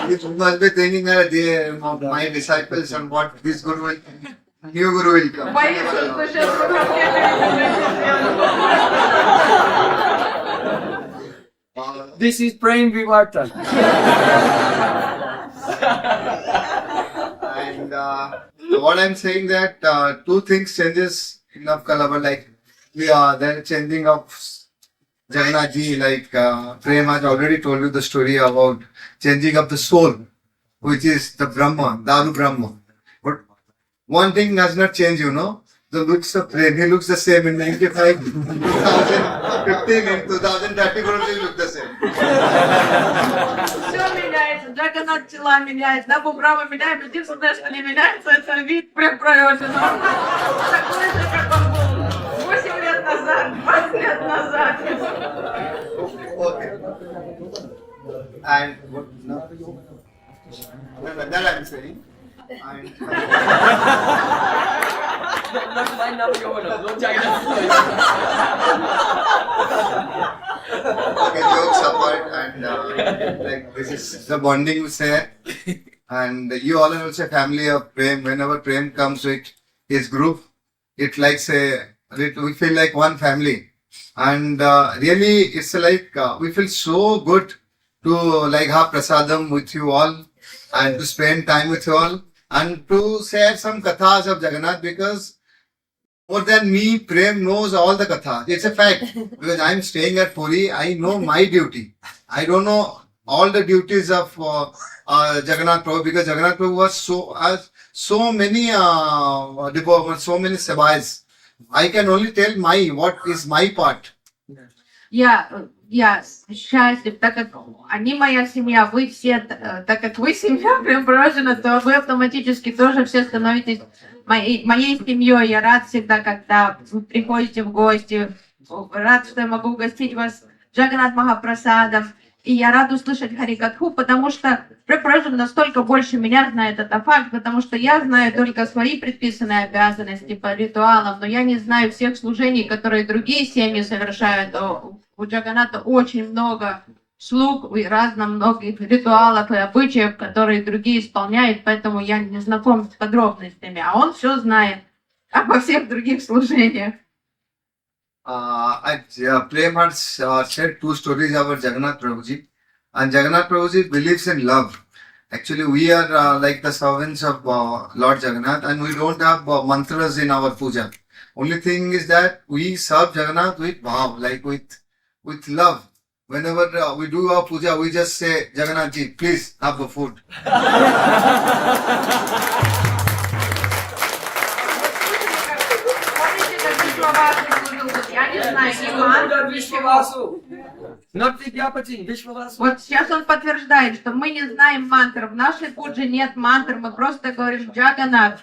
He must be thinking that they, my disciples and what this guru will, new guru will come. Боится, что сейчас проблемы. This is Prem Vivartan. And what I'm saying that two things changes in Navakalevara, like we are then changing of Jagannath ji, like Prem has already told you the story about changing of the soul, which is the Brahma, Daru Brahma. But one thing does not change, you know, the looks of Prem. He looks the same in 95, 2015, in 2030, he look the same. Все меняется, Джаганнат тела меняет, да, Бубрама меняет, единственное, что не меняется, это вид Прем Prayojan. Такой же, как он был 8 лет назад, 20 лет назад. Okay. And what? No, that I'm saying. And, okay, jokes apart, and like this is the bonding we say, and you all are also family of Prem. Whenever Prem comes with his group, it like say we feel like one family, and really it's like we feel so good to like have prasadam with you all and to spend time with you all and to share some kathas of Jagannath, because more than me, Prem knows all the kathas. It's a fact, because I'm staying at Puri, I know my duty. I don't know all the duties of Jagannath Prabhu, because Jagannath Prabhu has so many devotees, so many sevais. I can only tell what is my part. Я счастлив, так как они моя семья, вы все, так как вы семья Прем Prayojan, то вы автоматически тоже все становитесь моей семьей. Я рад всегда, когда вы приходите в гости, рад, что я могу угостить вас Джаганнат Махапрасадом. И я рад услышать Харикатху, потому что Прем Prayojan настолько больше меня знает, это факт, потому что я знаю только свои предписанные обязанности по ритуалам, но я не знаю всех служений, которые другие семьи совершают. У Джаганната очень много слуг и разно многих ритуалов и обычаев, которые другие исполняют, поэтому я не знаком с подробностями, а он все знает обо всех других служениях. Prem has shared two stories about Jagannath Prabhuji, and Jagannath Prabhuji believes in love. Actually, we are like the servants of Lord Jagannath, and we don't have mantras in our puja. Only thing is that we serve Jagannath with bhav, like with love. Whenever we do our puja, we just say, Jagannath ji, please have the food. Я не знаю, ни мантр, ничего. Not Vidyapati, Vishwavasu. Вот сейчас он подтверждает, что мы не знаем мантр. В нашей пудже нет мантр, мы просто говорим Джаганнат,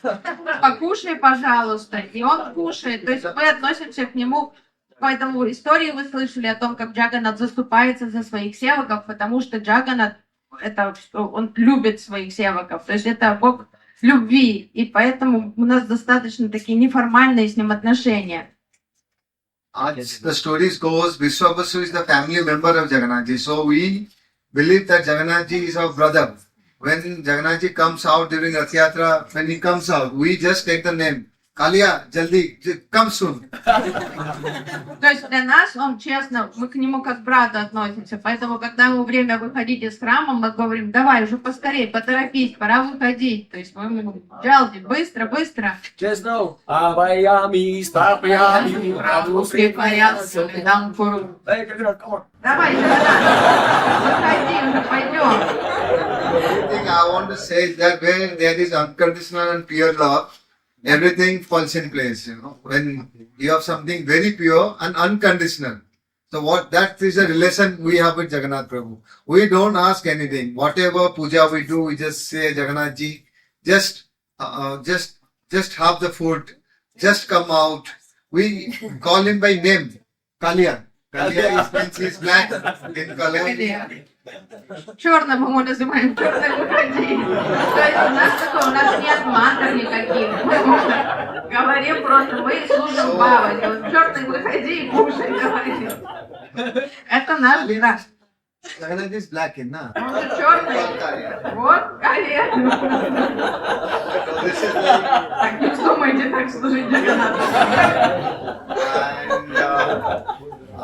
покушай, пожалуйста. И он кушает. То есть мы относимся к нему. Поэтому истории вы слышали о том, как Джаганнат заступается за своих севаков, потому что Джаганнат, он любит своих севаков. То есть это Бог любви. И поэтому у нас достаточно такие неформальные с ним отношения. As the stories goes, Vishwabasu is the family member of Jagannath Ji. So we believe that Jagannath Ji is our brother. When Jagannath Ji comes out during Rath Yatra, when he comes out, we just take the name. Kalia, Jaldi, come soon. То есть для нас он, честно, мы к нему как к брату относимся. Поэтому, когда ему время выходить из храма, мы говорим, давай уже поскорее, поторопись, пора выходить. То есть мы ему, Джалди, быстро, быстро. Just know, Avayami, Stapayami, Radhu Припаяться, там, Hey, come on. давай, Джаганнат, выходи, уже пойдем. The thing I want to say is that where there is unconditional and pure love, everything falls in place, you know. When you have something very pure and unconditional. So that is the relation we have with Jagannath Prabhu. We don't ask anything. Whatever puja we do, we just say Jagannath Ji, just have the food, just come out. We call him by name, Kalia. Kalia means he is black in color. Черным мы называем, черный выходи. То есть у нас нет мантр никаких. Мы говорим просто, мы служим Бабаде. Вот черный выходи и кушай, говорим. Это наш брат. Jagannath is black, na? Он же черный. Вот, колено. This is like, Так, не вздумайте так служить Джаганнату.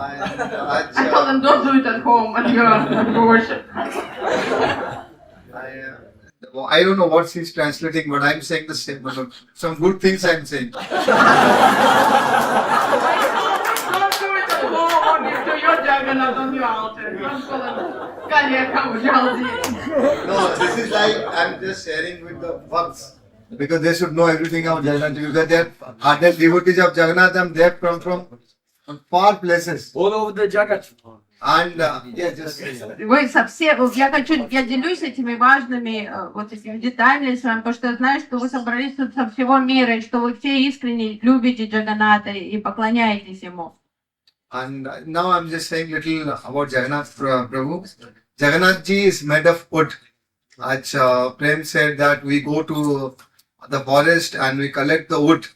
I told them, don't do it at home, at your worship. I don't know what she's translating, but I'm saying the same. Some good things I'm saying. Don't do it at home, to your Jagannath on your altar. Don't call them, Kalia, come, Jaldi. No, this is like I'm just sharing with the bhakts. Because they should know everything about Jagannath. Because they're ardent devotees of Jagannath and they have come from far places. All over the Jagat. And just Вы совсем, я делюсь этими важными вот этими деталями с вами, потому что я знаю, что вы собрались тут со всего мира, и что вы все искренне любите Джаганната и поклоняетесь ему. And now I'm just saying little about Jagannath Prabhu. Jagannath Ji is made of wood. As Prem said that we go to the forest and we collect the wood.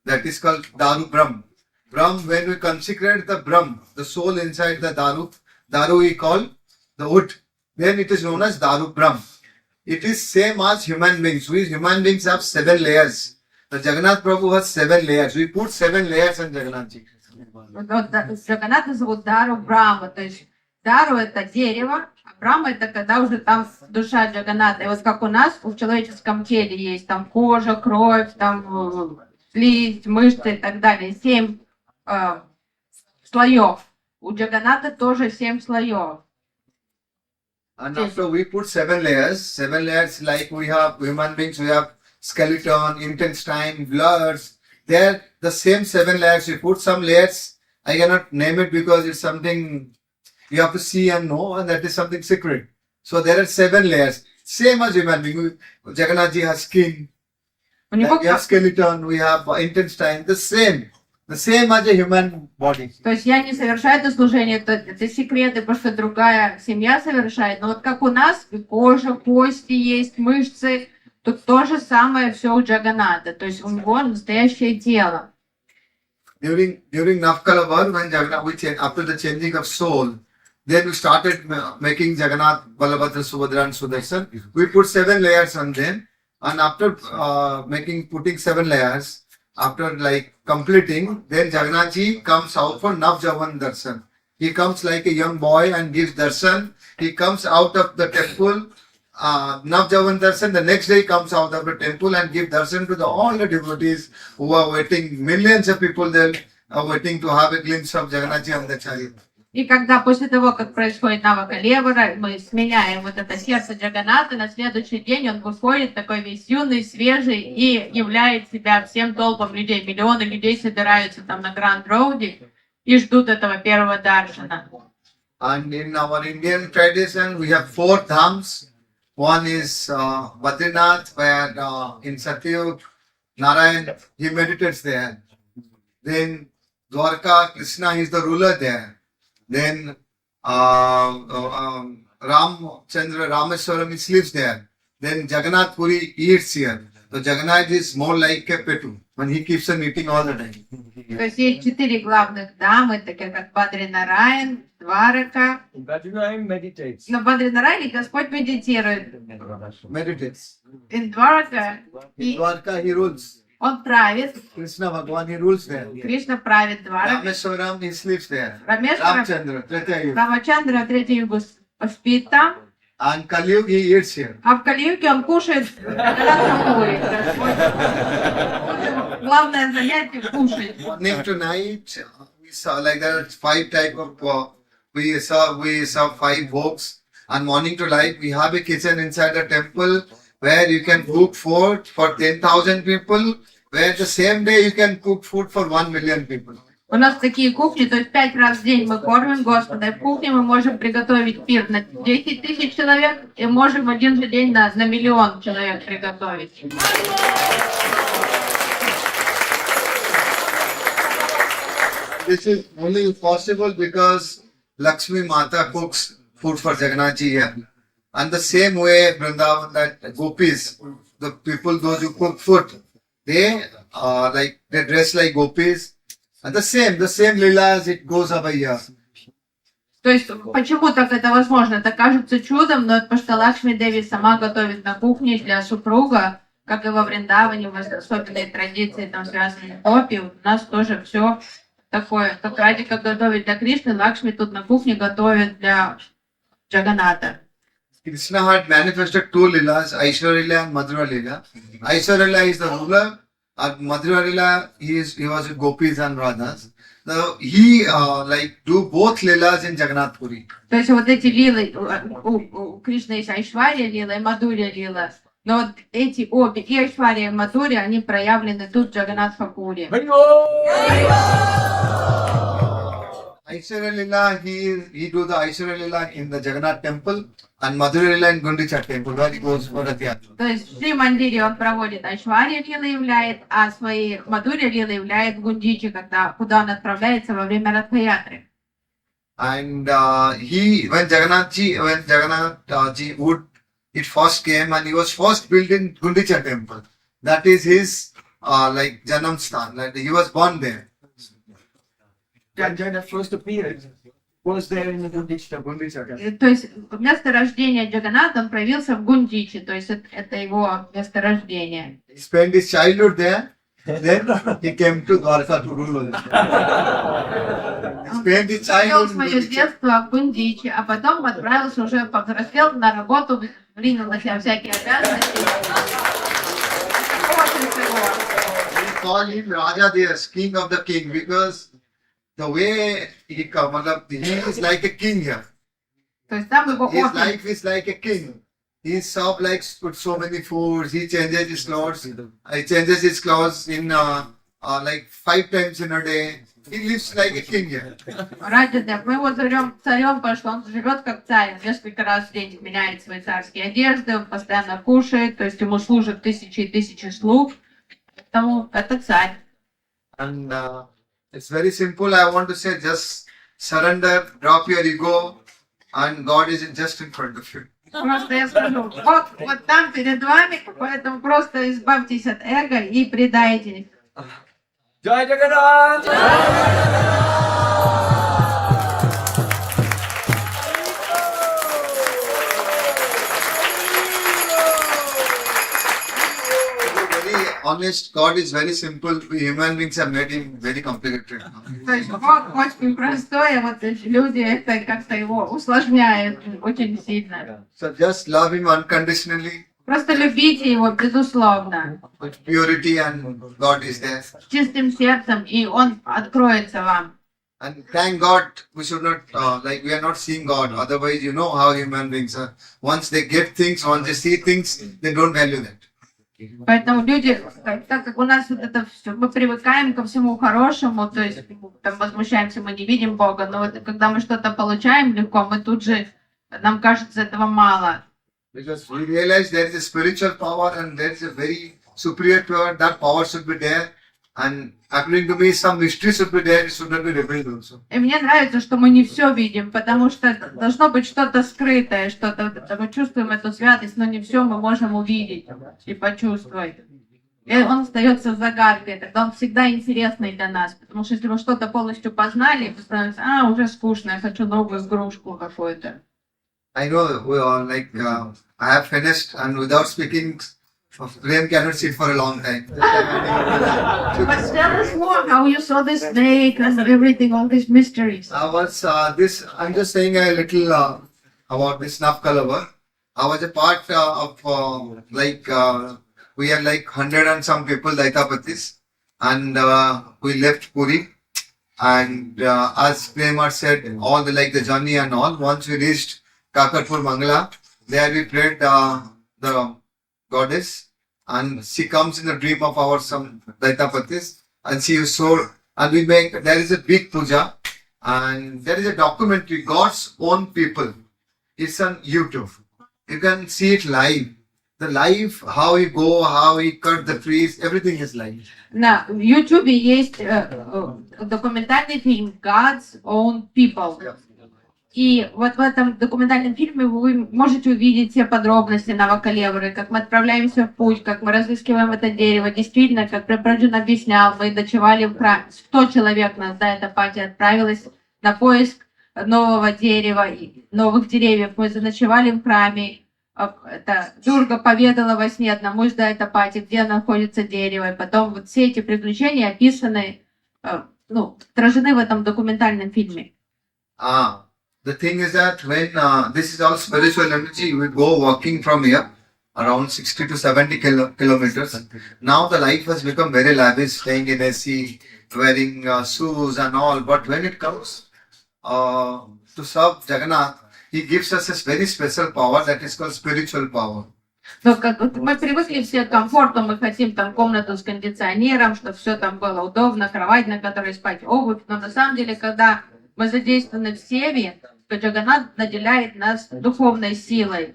That is called Daru Brahm. Brahm, when we consecrate the Brahm, the soul inside the Daru we call the wood. Then it is known as Daru Brahm. It is same as human beings. We human beings have 7 layers. The Jagannath Prabhu has 7 layers. We put 7 layers on Jagannath Ji. Джаганната зовут Дару Брахма, то есть Дару это дерево, а Брахма это когда уже там душа Джаганната. И вот как у нас в человеческом теле есть там кожа, кровь, там слизь, мышцы и так далее. 7 слоев. У Джаганната тоже 7 слоев. And after we put 7 layers like we have human beings, we have skeleton, intestine, bloods. There, the same 7 layers, we put some layers. I cannot name it because it's something you have to see and know, and that is something secret. So there are 7 layers. Same as human being. Jagannath Ji has skin. We have skeleton, we have intestine. The same as a human body. То есть я не совершаю это служение, это секреты, потому что другая семья совершает. Но вот как у нас кожа, кости есть, мышцы, тут то же самое все у Джаганната. То есть у него настоящее тело. During Navakalevara, when Jagannath, after the changing of soul, then we started making Jagannath, Balabhadra, Subhadra and Sudarshan. We put 7 layers on them, and after putting 7 layers, after like completing, then Jagannath Ji comes out for Navjavan Darshan. He comes like a young boy and gives darshan. He comes out of the temple, Navjavan Darshan. The next day he comes out of the temple and gives darshan to all the devotees who are waiting. Millions of people there are waiting to have a glimpse of Jagannath Ji on the chariot. И когда после того, как происходит Навакалевара, мы сменяем вот это сердце Джаганната, на следующий день он выходит такой весь юный, свежий и являет себя всем толпам людей. Миллионы людей собираются там на Гранд-Роуде и ждут этого первого даршана. And in our Indian tradition, we have 4 dhams. One is Badrinath, where in Satyug, Narayan, he meditates there. Then Dwarka, Krishna is the ruler there. Then Ramchandra, Rameswaram, he sleeps there. Then Jagannath Puri eats here. So Jagannath is more like a petu, when he keeps on eating all the time. То есть есть 4 главных дамы, такие как Бадри-Нараян, Дварака. Bhadranayana meditates. На Бадри-Нараяне Господь медитирует. Meditates. In Дварака In Dwarka, he rules. он правит, Krishna Bhagwan, he rules there. Кришна правит Дваракой. Rameswaram, he sleeps there. Рамешвара, Ramchandra, Treta Yuga. Рамачандра, Третий Югу спит там, And Kali he eats here. а в Кали-юге он кушает Джаганнат-Пури. Главное занятие кушать. Morning to night, we saw like that 5 type of we saw 5 books. And morning to night, we have a kitchen inside the temple where you can cook food for 10,000 people. Where the same day you can cook food for 1 million people. У нас такие кухни, то есть 5 раз в день мы кормим Господа. И в кухне мы можем приготовить пир на 10 тысяч человек и можем в один же день на миллион человек приготовить. This is only possible because Lakshmi Mata cooks food for Jagannath ji here. And the same way Vrindavan, that gopis, the people those who cook food, they they dress like gopis. And the same leelas, it goes over here. То есть, почему так это возможно? Это кажется чудом, но это потому что Лакшми Деви сама готовит на кухне для супруга, как и во Вриндаване, у вас особенные традиции, там связаны хопи, у нас тоже все такое, как ради как готовить для Кришны, Лакшми тут на кухне готовит для Джаганата. Krishna had manifested 2 leelas, Aishwarya Leela and Madhura Leela. Aishwarya Leela is the ruler, and Madhura Leela he was with gopis and radhas. So he do both leelas in Jagannath Puri. То есть вот эти лилы, у Кришны есть Айшвария лила и Мадурья лила. Но вот эти обе, и Айшвария, и Мадурья, они проявлены тут в Джаганнат-Пури. Aishwarya Leela, he do the Aishwarya Leela in the Jagannath temple and Madhura Leela in Gundicha temple where he goes for the theatre. То есть в Шри-Мандире он проводит Айшвария лила являет, а свои Мадурья лила являет в Гундичи, куда он отправляется во время Радха-ятры. And when Jagannath ji would, it first came and he was first built in Gundicha temple. That is his Janam Sthan. Like he was born there. Jagannath first appeared was there in the Gundicha. То есть место рождения Джаганната он проявился в Гундичи, то есть это его место рождения. He spent his childhood there. Then he came to Dwarka to rule. He spent his Провел childhood in свое Gundicha. детство в Гундичи, а потом отправился уже повзрослел на работу, принял на себя всякие обязанности. Очень всего. We call him Raja Deas, king of the king, because the way he is like a king here. То есть там его His офис. life is like a king. He shop with so many foods. He changes his clothes. He changes his clothes in 5 times in a day. He lives like a king here. Раджа, мы его зовем царем, потому что он живет как царь. Несколько раз в день меняет свои царские одежды, он постоянно кушает, то есть ему служат тысячи и тысячи слуг. Поэтому это царь. And it's very simple. I want to say just surrender, drop your ego, and God is just in front of you. Просто я скажу, вот там перед вами, поэтому просто избавьтесь от эго и предайтесь. Jai Jagannath! Very honest, God is very simple. We human beings have made him very complicated. То есть Бог очень простой, а вот эти люди это как-то его усложняют очень сильно. So just love him unconditionally Просто любите его, безусловно, with purity, and God is there. с чистым сердцем, и он откроется вам. And thank God we should not, like we are not seeing God. Otherwise, you know how human beings are. Once they get things, once they see things, they don't value that. Поэтому люди, так как у нас вот это все, мы привыкаем ко всему хорошему, то есть там возмущаемся, мы не видим Бога, но вот когда мы что-то получаем легко, мы тут же, нам кажется этого мало. Because we realize there is a spiritual power and there is a very superior power. That power should be there. And according to me, some mystery should be there. It should not be revealed also. И мне нравится, что мы не все видим, потому что должно быть что-то скрытое, что-то, мы чувствуем эту святость, но не все мы можем увидеть и почувствовать. И он остается загадкой, тогда он всегда интересный для нас, потому что если мы что-то полностью познали, то становится, уже скучно, я хочу новую игрушку какую-то. I know we are like, I have finished and without speaking, Prem cannot sit for a long time. But tell us more how you saw the snake and everything, all these mysteries. I'm just saying a little about this Navakalevara. I was a part we are like 100 and some people, Daitapatis, and we left Puri. And as Prem said, all the journey and all, once we reached Kakarpur Mangala, there we prayed the goddess, and she comes in the dream of our some Daitapatis, and she is so, and there is a big puja, and there is a documentary, God's Own People. It's on YouTube. You can see it live. The life, how he go, how he cut the trees, everything is live. На YouTube есть документальный фильм God's Own People. И вот в этом документальном фильме вы можете увидеть все подробности Навакалевары, как мы отправляемся в путь, как мы разыскиваем это дерево. Действительно, как Праyojan объяснял, мы ночевали в храме. 100 человек нас до этой пати отправилось на поиск нового дерева, новых деревьев. Мы заночевали в храме. Это Дурга поведала во сне одному из Дайтапати, где находится дерево. И потом вот все эти приключения описаны, отражены в этом документальном фильме. The thing is that when this is all spiritual energy, we go walking from here around 60 to 70 kilometers. Now the life has become very lavish, staying in AC, wearing shoes and all. But when it comes to serve Jagannath, he gives us a very special power that is called spiritual power. Но как мы привыкли все к комфорту, мы хотим там комнату с кондиционером, чтобы все там было удобно, кровать, на которой спать, обувь. Но на самом деле, когда мы задействованы в севе, то Джаганнат наделяет нас духовной силой.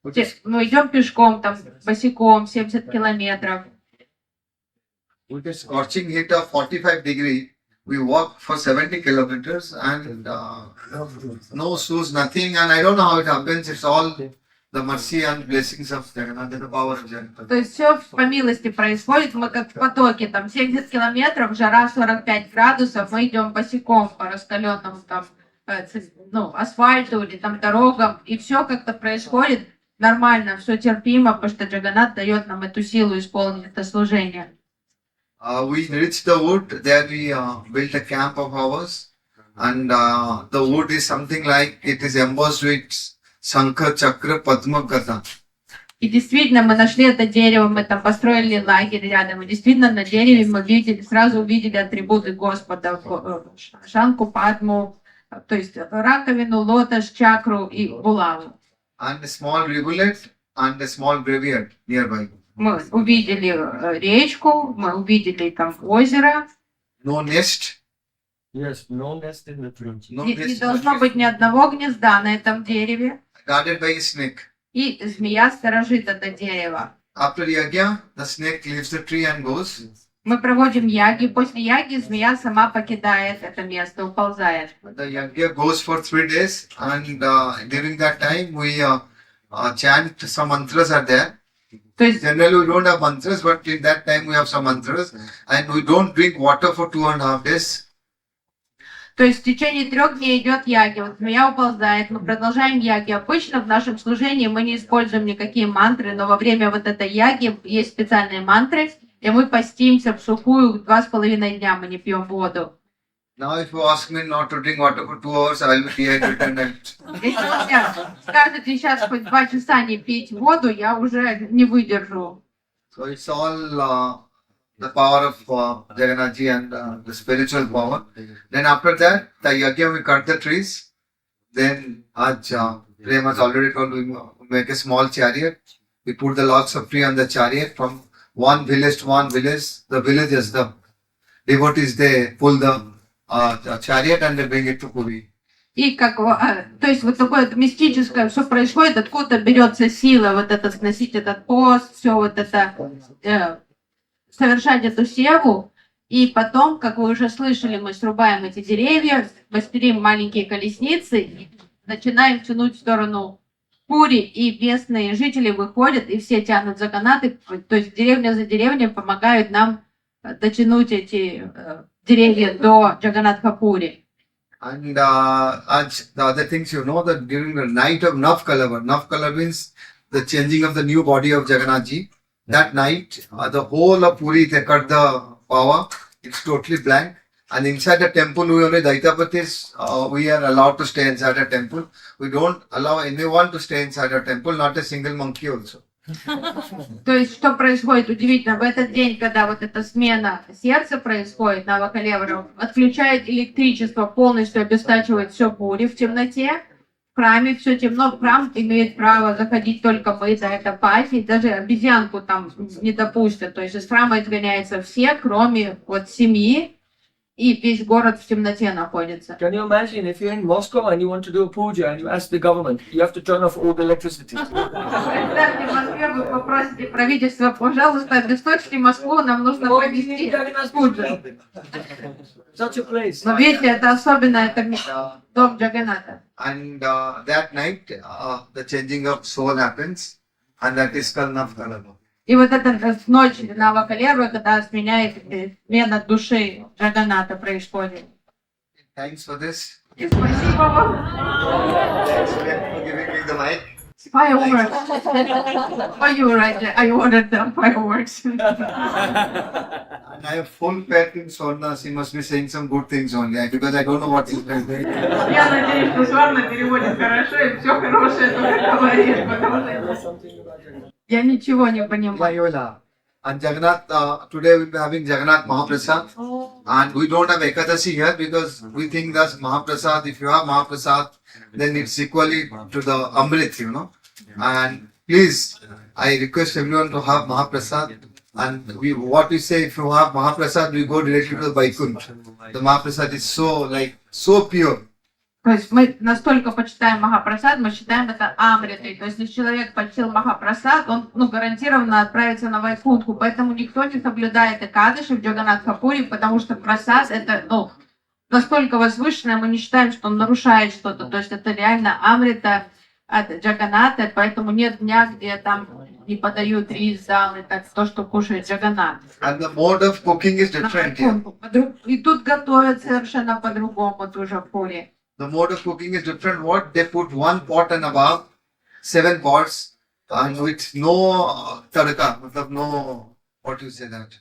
Мы идем пешком, там, босиком, 70 километров. With a scorching heat of 45 degrees, we walk for 70 kilometers and no shoes, nothing. And I don't know how it happens. It's all the mercy and blessings of Jagannath, the power of Jagannath. То есть все по милости происходит, мы как в потоке, там 70 километров, жара 45 градусов, мы идем босиком по раскаленному там, асфальту или там дорогам, и все как-то происходит нормально, все терпимо, потому что Джаганнат дает нам эту силу исполнить это служение. We reached the wood, there we built a camp of ours, and the wood is something like, it is embossed with Shankha, Chakra, Padma, Gada. И действительно, мы нашли это дерево, мы там построили лагерь рядом, и действительно на дереве мы сразу увидели атрибуты Господа, Шанку, Падму, то есть раковину, лотос, чакру и булаву. And a small rivulet and a small graveyard nearby. Мы увидели речку, мы увидели там озеро. No nest. Yes, no nest in the tree. Не должно быть ни одного гнезда на этом дереве. Guarded by a snake. И змея сторожит это дерево. After yagya, the snake leaves the tree and goes. Мы проводим яги. После яги змея сама покидает это место, уползает. The yagya goes for 3 days, and during that time we chant some mantras are there. То есть, Generally we don't have mantras, but in that time we have some mantras, and we don't drink water for 2.5 days. То есть в течение 3 дней идет яги. Вот змея уползает, мы продолжаем яги. Обычно в нашем служении мы не используем никакие мантры, но во время вот этой яги есть специальные мантры, и мы постимся в сухую 2,5 дня, мы не пьем воду. Now if you ask me not to drink water for 2 hours, I will be dehydrated. Если вы мне скажете сейчас хоть 2 часа не пить воду, я уже не выдержу. So it's all the power of Jagannath ji and the spiritual power. Then after that, the yajna we cut the trees. Then Prem has already told we make a small chariot. We put the lots of tree on the chariot from one village to one village. The villages, the devotees, they pull the chariot and they bring it to Puri. И как, то есть вот такое мистическое, что происходит, откуда берется сила вот это сносить этот пост, все вот это, совершать эту севу. И потом, как вы уже слышали, мы срубаем эти деревья, мастерим маленькие колесницы, и начинаем тянуть в сторону Пури, и местные жители выходят, и все тянут за канаты, то есть деревня за деревней помогают нам дотянуть эти деревья до Джаганнатха-Пури. And the other things you know that during the night of Navakalevara means the changing of the new body of Jagannath ji. That night, the whole of Puri, they cut the power. It's totally blank. And inside the temple, we only Daitapatis, we are allowed to stay inside the temple. We don't allow anyone to stay inside the temple, not a single monkey also. То есть, что происходит удивительно, в этот день, когда вот эта смена сердца происходит, Навакалевара отключает электричество, полностью обестачивает все Пури в темноте, в храме все темно, в храм имеет право заходить только бхеда-абхеда-таttva, даже обезьянку там не допустят, то есть из храма изгоняются все, кроме вот семьи, и весь город в темноте находится. Can you imagine if you're in Moscow and you want to do a puja and you ask the government, you have to turn off all the electricity. Представьте, в Москве вы попросите правительство, пожалуйста, обесточьте Москву, нам нужно провести пуджу. Such a place. Но видите, это особенно, это дом Джаганната. And that night, the changing of soul happens, and that is called Navakalevara. И вот эта ночь Навакалевара, когда сменяет смена души Джаганната происходит. Thanks for this. И спасибо вам. Thanks for giving me the mic. Fireworks. Oh, you were right. I ordered the fireworks. And I have full faith in Swarna. She must be saying some good things only, because I don't know what she's saying. Я надеюсь, что Сварна переводит хорошо и все хорошее только говорит, потому что я ничего не понимаю. And Jagannath, today we'll be having Jagannath Mahaprasad. And we don't have Ekadasi here because we think that Mahaprasad, if you have Mahaprasad, then it's equally to the Amrit, you know. And please, I request everyone to have Mahaprasad. And what we say, if you have Mahaprasad, we go directly to the Vaikuntha. The Mahaprasad is so pure. То есть мы настолько почитаем Махапрасад, мы считаем это амритой. То есть если человек почил Махапрасад, он гарантированно отправится на Вайкунтху. Поэтому никто не соблюдает Экадаши в Джаганнатха-Пури, потому что прасад это настолько возвышенное, мы не считаем, что он нарушает что-то. То есть это реально амрита от Джаганната, поэтому нет дня, где там не подают рис, зал, это то, что кушает Джаганнат. And the mode of cooking is different here. И тут готовят совершенно по-другому тоже в Пури. The mode of cooking is different. What they put one pot and above, 7 pots, and with no tadka, no, what do you say that?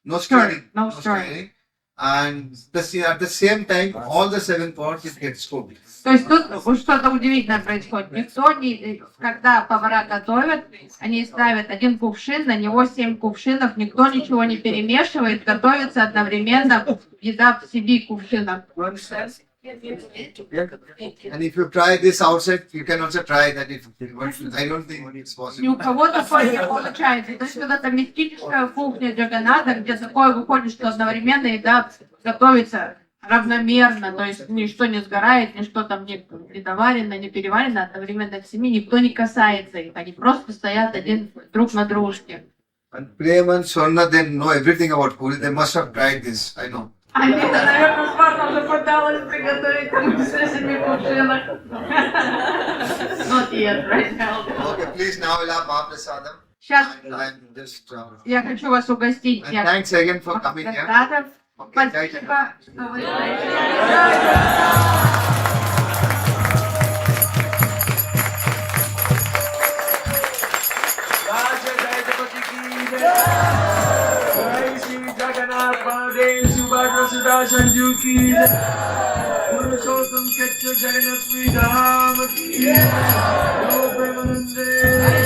No stirring. No stirring. And at the same time, all the 7 pots it gets cooked. То есть тут что-то удивительное происходит. Никто не, когда повара готовят, они ставят один кувшин, на него 7 кувшинов, никто ничего не перемешивает, готовится одновременно еда в 7 кувшинах. And if you try this outside, you can also try that. I don't think it's possible. Ни у кого такое не получается. То есть вот эта мистическая кухня Джаганната, где такое выходит, что одновременно еда готовится равномерно, то есть ничто не сгорает, ничто там не доварено, не переварено, одновременно в 7, никто не касается их, они просто стоят один друг на дружке. And Prem and Swarna, they know everything about Puri. They must have tried this. I know. Алина, наверное, Сварна уже пыталась приготовить там все 7 кувшинах. Not yet, right now. Okay, please now we'll have Mahaprasadam. Сейчас I'm just. я хочу вас угостить And thanks again for coming here. Махапрасадом. Okay, Спасибо, что вы Jagannath Baladev Subhadra Sudarshan Ji ki Purushottam Ketcha Jagannath Sri Ram ki Jai Premanande